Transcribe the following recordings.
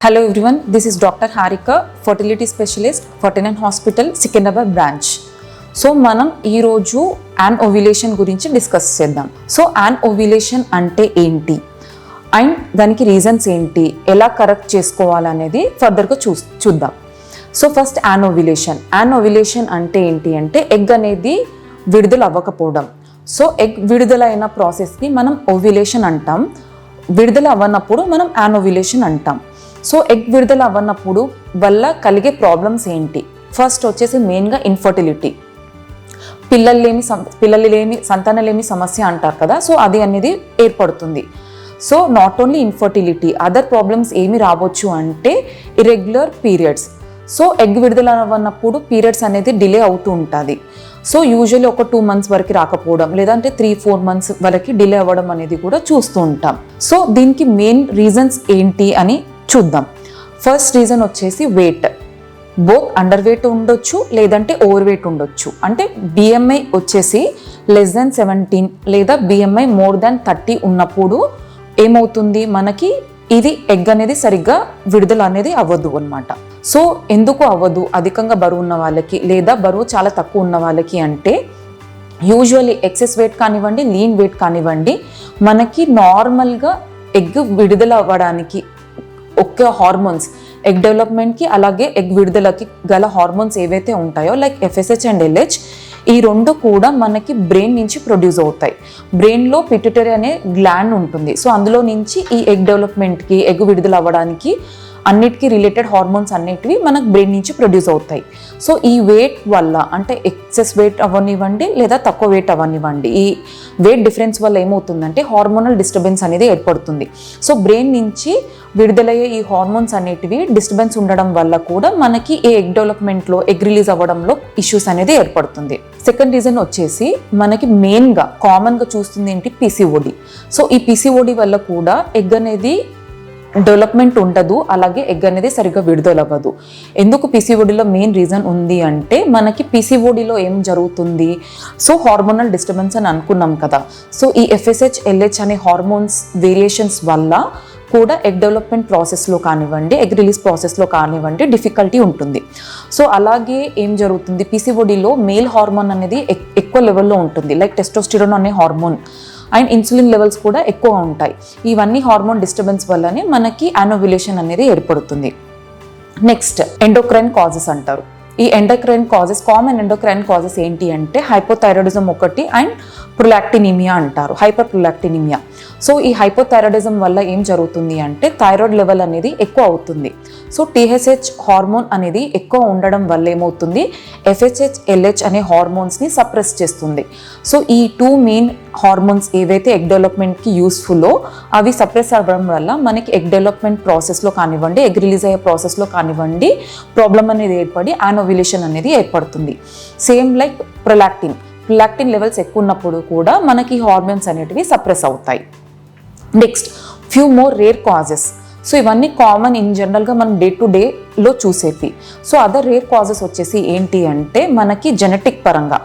Hello everyone, this is Dr. Harika, fertility specialist, Fortinen Hospital, Secunderabad branch. So మనం ఈరోజు an ovulation గురించి discuss చేద్దాం. So an ovulation అంటే ఏంటి and దానికి రీజన్స్ ఏంటి, ఎలా కరెక్ట్ చేసుకోవాలనేది ఫర్దర్గా చూద్దాం. సో ఫస్ట్ యాన్ ఓవ్యులేషన్ అంటే ఏంటి అంటే ఎగ్ అనేది విడుదల అవ్వకపోవడం. సో ఎగ్ విడుదలైన ప్రాసెస్ని మనం ఓవ్యులేషన్ అంటాం, విడుదల అవ్వనప్పుడు మనం యాన్ ఓవ్యులేషన్ అంటాం. సో ఎగ్ విడుదల అవ్వనప్పుడు వల్ల కలిగే ప్రాబ్లమ్స్ ఏంటి? ఫస్ట్ వచ్చేసి మెయిన్గా ఇన్ఫర్టిలిటీ, పిల్లలేమి సంతానలేమి సమస్య అంటారు కదా, సో అది అనేది ఏర్పడుతుంది. So not only infertility, other problems ఏమి రావచ్చు అంటే ఇర్రెగ్యులర్ పీరియడ్స్. సో ఎగ్ విడుదల అవ్వనప్పుడు పీరియడ్స్ అనేది డిలే అవుతూ ఉంటుంది. సో యూజువల్లీ ఒక 2 months వరకు రాకపోవడం, లేదంటే 3-4 months వరకు డిలే అవ్వడం అనేది కూడా చూస్తూ ఉంటాం. సో దీనికి మెయిన్ రీజన్స్ ఏంటి అని చూద్దాం. ఫస్ట్ రీజన్ వచ్చేసి వెయిట్, బోత్ అండర్ వెయిట్ ఉండొచ్చు లేదంటే ఓవర్ వెయిట్ ఉండొచ్చు. అంటే బిఎంఐ వచ్చేసి <17 లేదా బిఎంఐ <30 ఉన్నప్పుడు ఏమవుతుంది, మనకి ఇది ఎగ్ అనేది సరిగ్గా విడుదల అనేది అవ్వదు అనమాట. సో ఎందుకు అవ్వదు అధికంగా బరువు ఉన్న వాళ్ళకి లేదా బరువు చాలా తక్కువ ఉన్న వాళ్ళకి అంటే యూజువల్లీ ఎక్సెస్ వెయిట్ కానివ్వండి, లీన్ వెయిట్ కానివ్వండి, మనకి నార్మల్గా ఎగ్ విడుదల అవ్వడానికి ఒక్క హార్మోన్స్, ఎగ్ డెవలప్మెంట్కి అలాగే ఎగ్ విడుదలకి గల హార్మోన్స్ ఏవైతే ఉంటాయో లైక్ FSH అండ్ LH, ఈ రెండు కూడా మనకి బ్రెయిన్ నుంచి ప్రొడ్యూస్ అవుతాయి. బ్రెయిన్లో పిట్యూటరీ అనే గ్లాండ్ ఉంటుంది. సో అందులో నుంచి ఈ ఎగ్ డెవలప్మెంట్కి, ఎగ్ విడుదల అవ్వడానికి అన్నిటికీ రిలేటెడ్ హార్మోన్స్ అన్నిటివి మనకు బ్రెయిన్ నుంచి ప్రొడ్యూస్ అవుతాయి. సో ఈ వెయిట్ వల్ల అంటే ఎక్సెస్ వెయిట్ అవ్వనివ్వండి లేదా తక్కువ వెయిట్ అవ్వనివ్వండి, ఈ వెయిట్ డిఫరెన్స్ వల్ల ఏమవుతుందంటే హార్మోనల్ డిస్టర్బెన్స్ అనేది ఏర్పడుతుంది. సో బ్రెయిన్ నుంచి విడుదలయ్యే ఈ హార్మోన్స్ అనేటివి డిస్టర్బెన్స్ ఉండడం వల్ల కూడా మనకి ఈ ఎగ్ డెవలప్మెంట్లో, ఎగ్ రిలీజ్ అవ్వడంలో ఇష్యూస్ అనేది ఏర్పడుతుంది. సెకండ్ రీజన్ వచ్చేసి మనకి మెయిన్గా కామన్గా చూస్తుంది ఏంటి, PCOD. సో ఈ PCOD వల్ల కూడా ఎగ్ అనేది డెవలప్మెంట్ ఉండదు, అలాగే ఎగ్ అనేది సరిగ్గా విడుదలవ్వదు. ఎందుకు PCODలో మెయిన్ రీజన్ ఉంది అంటే మనకి PCODలో ఏం జరుగుతుంది, సో హార్మోనల్ డిస్టర్బెన్స్ అని అనుకున్నాం కదా. సో ఈ FSH, LH అనే హార్మోన్స్ వేరియేషన్స్ వల్ల కూడా ఎగ్ డెవలప్మెంట్ ప్రాసెస్లో కానివ్వండి, ఎగ్ రిలీజ్ ప్రాసెస్లో కానివ్వండి డిఫికల్టీ ఉంటుంది. సో అలాగే ఏం జరుగుతుంది, PCODలో మేల్ హార్మోన్ అనేది ఎక్కువ లెవెల్లో ఉంటుంది, లైక్ టెస్టోస్టిరోన్ అనే హార్మోన్ అండ్ ఇన్సులిన్ లెవెల్స్ కూడా ఎక్కువ ఉంటాయి. ఇవన్నీ హార్మోన్ డిస్టర్బెన్స్ వల్లనే మనకి యాన్ ఓవ్యులేషన్ అనేది ఏర్పడుతుంది. నెక్స్ట్ ఎండోక్రైన్ కాజెస్ అంటారు. ఈ endocrine causes, common endocrine causes ఏంటి అంటే హైపోథైరాయిడిజం ఒకటి అండ్ ప్రొలాక్టినిమియా అంటారు, హైపర్ ప్రొలాక్టినిమియా. సో ఈ హైపోథైరాయిడిజం వల్ల ఏం జరుగుతుంది అంటే థైరాయిడ్ లెవెల్ అనేది ఎక్కువ అవుతుంది. సో TSH హార్మోన్ అనేది ఎక్కువ ఉండడం వల్ల ఏమవుతుంది, FSH, LH అనే హార్మోన్స్ని సప్రెస్ చేస్తుంది. సో ఈ 2 మెయిన్ హార్మోన్స్ ఏవైతే ఎగ్ డెవలప్మెంట్కి యూస్ఫుల్లో అవి సప్రెస్ అవ్వడం వల్ల మనకి ఎగ్ డెవలప్మెంట్ ప్రాసెస్లో కానివ్వండి, ఎగ్ రిలీజ్ అయ్యే ప్రాసెస్లో కానివ్వండి ప్రాబ్లం అనేది ఏర్పడి యాన్ ఓవ్యులేషన్ అనేది ఏర్పడుతుంది. సేమ్ లైక్ ప్రొలాక్టిన్ లెవెల్స్ ఎక్కువ ఉన్నప్పుడు కూడా మనకి హార్మోన్స్ అనేటివి సప్రెస్ అవుతాయి. Next few more rare causes. So ఇవన్నీ కామన్ ఇన్ జనరల్గా మనం డే టు డేలో చూసేవి. సో అదర్ రేర్ కాజెస్ వచ్చేసి ఏంటి అంటే మనకి జెనెటిక్ పరంగా,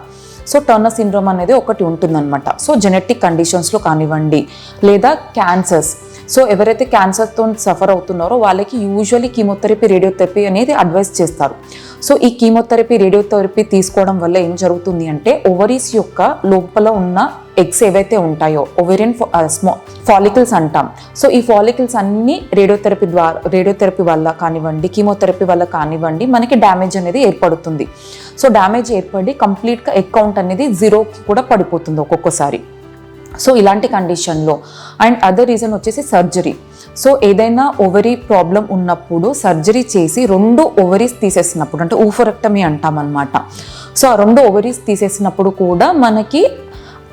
సో టర్నర్ సిండ్రోమ్ అనేది ఒకటి ఉంటుందన్నమాట. సో జెనెటిక్ కండిషన్స్లో కానివ్వండి లేదా క్యాన్సర్స్, సో ఎవరైతే క్యాన్సర్తో సఫర్ అవుతున్నారో వాళ్ళకి యూజువల్లీ కీమోథెరపీ, రేడియోథెరపీ అనేది అడ్వైస్ చేస్తారు. సో ఈ కీమోథెరపీ, రేడియోథెరపీ తీసుకోవడం వల్ల ఏం జరుగుతుంది అంటే ఓవరీస్ యొక్క లోపల ఉన్న ఎగ్స్ ఏవైతే ఉంటాయో ఓవేరియన్ ఫాలికల్స్ అంటాం. సో ఈ ఫాలికల్స్ అన్ని రేడియోథెరపీ వల్ల కానివ్వండి, కీమోథెరపీ వల్ల కానివ్వండి మనకి డ్యామేజ్ అనేది ఏర్పడుతుంది. సో డ్యామేజ్ ఏర్పడి కంప్లీట్గా ఎగ్ కౌంట్ అనేది 0కి కూడా పడిపోతుంది ఒక్కొక్కసారి. సో ఇలాంటి కండిషన్లో అండ్ అదర్ రీజన్ వచ్చేసి సర్జరీ. సో ఏదైనా ఓవరీ ప్రాబ్లం ఉన్నప్పుడు సర్జరీ చేసి 2 ఓవరీస్ తీసేసినప్పుడు అంటే ఓవరెక్టమీ అంటాం అనమాట. సో ఆ 2 ఓవరీస్ తీసేసినప్పుడు కూడా మనకి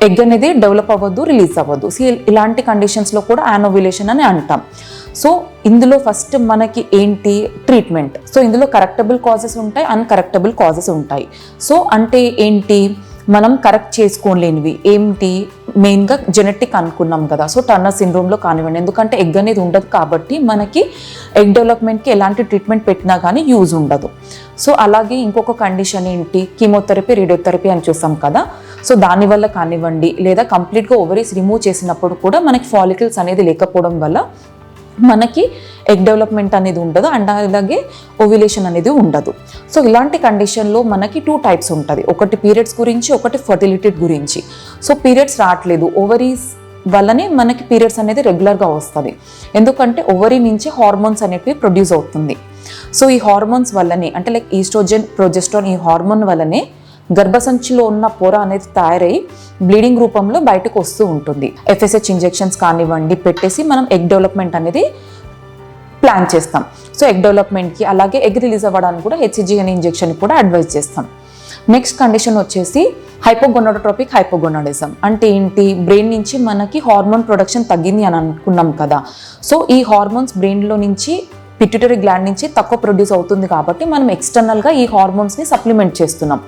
ఎగ్ అనేది డెవలప్ అవ్వదు, రిలీజ్ అవ్వదు. సో ఇలాంటి కండిషన్స్లో కూడా యాన్ ఓవ్యులేషన్ అని అంటాం. సో ఇందులో ఫస్ట్ మనకి ఏంటి ట్రీట్మెంట్. సో ఇందులో కరెక్టబుల్ కాజెస్ ఉంటాయి, అన్కరెక్టబుల్ కాజెస్ ఉంటాయి. సో అంటే ఏంటి, మనం కరెక్ట్ చేసుకోలేనివి ఏంటి, మెయిన్గా జెనెటిక్ అనుకున్నాం కదా. సో టర్నర్ సిండ్రోమ్లో కానివ్వండి, ఎందుకంటే ఎగ్ అనేది ఉండదు కాబట్టి మనకి ఎగ్ డెవలప్మెంట్కి ఎలాంటి ట్రీట్మెంట్ పెట్టినా కానీ యూజ్ ఉండదు. సో అలాగే ఇంకొక కండిషన్ ఏంటి, కీమోథెరపీ, రేడియోథెరపీ అని చూస్తాం కదా. సో దానివల్ల కానివ్వండి లేదా కంప్లీట్గా ఓవరీస్ రిమూవ్ చేసినప్పుడు కూడా మనకి ఫాలికల్స్ అనేది లేకపోవడం వల్ల మనకి ఎగ్ డెవలప్మెంట్ అనేది ఉండదు అండ్ అలాగే ఓవ్యులేషన్ అనేది ఉండదు. సో ఇలాంటి కండిషన్లో మనకి 2 టైప్స్ ఉంటుంది, ఒకటి పీరియడ్స్ గురించి, ఒకటి ఫర్టిలిటీ గురించి. సో పీరియడ్స్ రావట్లేదు, ఓవరీస్ వల్లనే మనకి పీరియడ్స్ అనేది రెగ్యులర్గా వస్తుంది, ఎందుకంటే ఓవరీ నుంచి హార్మోన్స్ అనేవి ప్రొడ్యూస్ అవుతుంది. సో ఈ హార్మోన్స్ వల్లనే అంటే లైక్ ఈస్ట్రోజన్, ప్రొజెస్ట్రాన్, ఈ హార్మోన్ వల్లనే గర్భసంచిలో ఉన్న పొర అనేది తయారై బ్లీడింగ్ రూపంలో బయటకు వస్తూ ఉంటుంది. FSH ఇంజెక్షన్స్ కానివ్వండి పెట్టేసి మనం ఎగ్ డెవలప్మెంట్ అనేది ప్లాన్ చేస్తాం. సో ఎగ్ డెవలప్మెంట్కి అలాగే ఎగ్ రిలీజ్ అవ్వడానికి కూడా HCG అనే ఇంజెక్షన్ కూడా అడ్వైజ్ చేస్తాం. నెక్స్ట్ కండిషన్ వచ్చేసి హైపోగొనాడోట్రోపిక్ హైపోగొనాడిజం. అంటే ఏంటి, బ్రెయిన్ నుంచి మనకి హార్మోన్ ప్రొడక్షన్ తగ్గింది అని అనుకున్నాం కదా. సో ఈ హార్మోన్స్ బ్రెయిన్లో నుంచి పిట్యూటరీ గ్లాండ్ నుంచి తక్కువ ప్రొడ్యూస్ అవుతుంది కాబట్టి మనం ఎక్స్టర్నల్గా ఈ హార్మోన్స్ని సప్లిమెంట్ చేస్తున్నాం.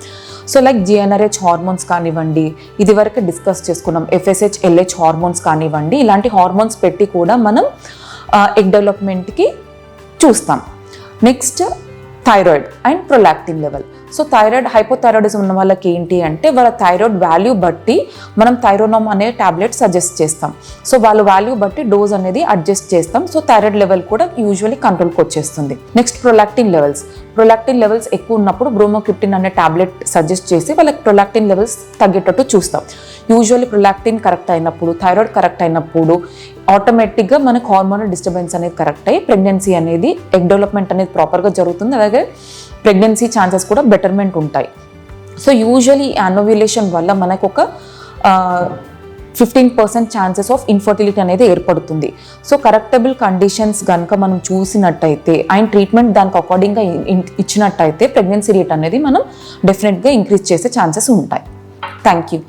సో లైక్ GnRH హార్మోన్స్ కానివ్వండి, ఇది వరకు డిస్కస్ చేసుకున్నాం, FSH LH హార్మోన్స్ కానివ్వండి, ఇలాంటి హార్మోన్స్ పెట్టి కూడా మనం ఎగ్ డెవలప్మెంట్కి చూస్తాం. Next thyroid and prolactin level. So thyroid, hypothyroidism ఉన్న వాళ్ళకి ఏంటి అంటే వాళ్ళ థైరాయిడ్ వాల్యూ బట్టి మనం థైరోనామ్ అనే టాబ్లెట్ సజెస్ట్ చేస్తాం. సో వాళ్ళ వాల్యూ బట్టి డోస్ అనేది అడ్జస్ట్ చేస్తాం. సో థైరాయిడ్ లెవెల్ కూడా యూజువల్లీ కంట్రోల్కి వచ్చేస్తుంది. Next prolactin levels. Prolactin levels ఎక్కువ ఉన్నప్పుడు బ్రోమోక్రిప్టిన్ అనే టాబ్లెట్ సజెస్ట్ చేసి వాళ్ళకి ప్రొలాక్టిన్ లెవెల్స్ తగ్గేటట్టు చూస్తాం. యూజువల్లీ ప్రొలాక్టిన్ కరెక్ట్ అయినప్పుడు, థైరాయిడ్ కరెక్ట్ అయినప్పుడు ఆటోమేటిక్గా మనకు హార్మోనల్ డిస్టర్బెన్స్ అనేది కరెక్ట్ అయ్యి ప్రెగ్నెన్సీ అనేది, ఎగ్ డెవలప్మెంట్ అనేది ప్రాపర్గా జరుగుతుంది. అలాగే ప్రెగ్నెన్సీ ఛాన్సెస్ కూడా బెటర్మెంట్ ఉంటాయి. సో యూజువల్లీ యానోవ్యులేషన్ వల్ల మనకు ఒక 15% ఛాన్సెస్ ఆఫ్ ఇన్ఫర్టిలిటీ అనేది ఏర్పడుతుంది. సో కరెక్టబుల్ కండిషన్స్ కనుక మనం చూసినట్టయితే అండ్ ట్రీట్మెంట్ దానికి అకార్డింగ్గా ఇచ్చినట్టయితే ప్రెగ్నెన్సీ రేట్ అనేది మనం డెఫినెట్గా ఇంక్రీజ్ చేసే ఛాన్సెస్ ఉంటాయి. Thank you.